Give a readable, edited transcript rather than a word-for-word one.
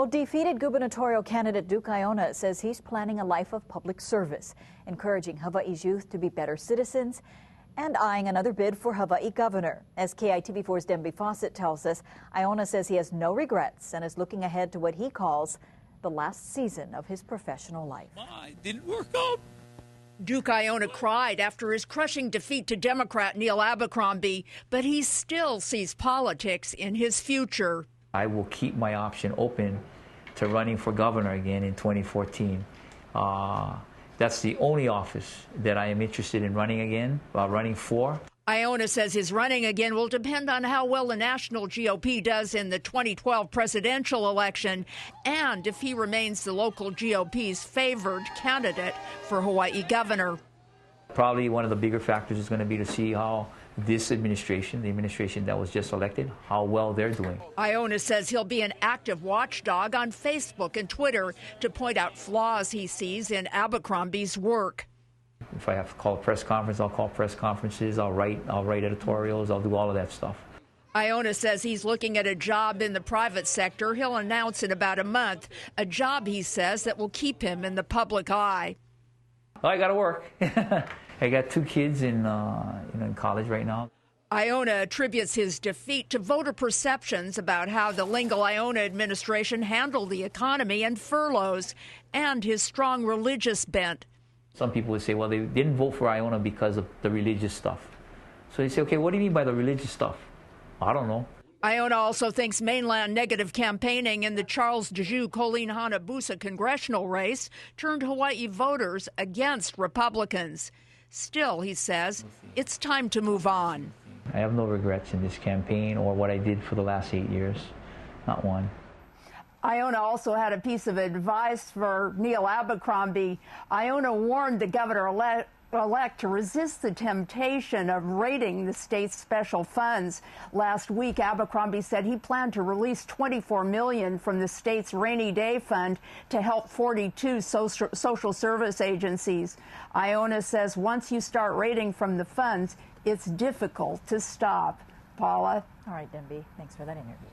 Well, defeated gubernatorial candidate Duke Aiona says he's planning a life of public service, encouraging Hawaii's youth to be better citizens and eyeing another bid for Hawaii governor. As KITV4's Denby Fawcett tells us, Aiona says he has no regrets and is looking ahead to what he calls the last season of his professional life. It didn't work out. Duke Aiona cried after his crushing defeat to Democrat Neil Abercrombie, but he still sees politics in his future. I will keep my option open to running for governor again in 2014. That's the only office that I am interested in running for. Aiona says his running again will depend on how well the national GOP does in the 2012 presidential election and if he remains the local GOP's favored candidate for Hawaii governor. Probably one of the bigger factors is going to be to see how this administration, the administration that was just elected, how well they're doing. Aiona says he'll be an active watchdog on Facebook and Twitter to point out flaws he sees in Abercrombie's work. If I have to call a press conference, I'll call press conferences, I'll write editorials, I'll do all of that stuff. Aiona says he's looking at a job in the private sector he'll announce in about a month, a job, he says, that will keep him in the public eye. Well, I got to work. I got 2 kids in college right now. Aiona attributes his defeat to voter perceptions about how the Lingle-Aiona administration handled the economy and furloughs and his strong religious bent. Some people would say, well, they didn't vote for Aiona because of the religious stuff. So they say, okay, what do you mean by the religious stuff? I don't know. Aiona also thinks mainland negative campaigning in the Charles DeJoux-Colleen Hanabusa congressional race turned Hawaii voters against Republicans. Still, he says, it's time to move on. I have no regrets in this campaign or what I did for the last 8 years. Not one. Aiona also had a piece of advice for Neil Abercrombie. Aiona warned the governor-elect to resist the temptation of raiding the state's special funds. Last week, Abercrombie said he planned to release $24 million from the state's rainy day fund to help 42 social service agencies. Aiona says once you start raiding from the funds, it's difficult to stop. Paula? All right, Denby, thanks for that interview.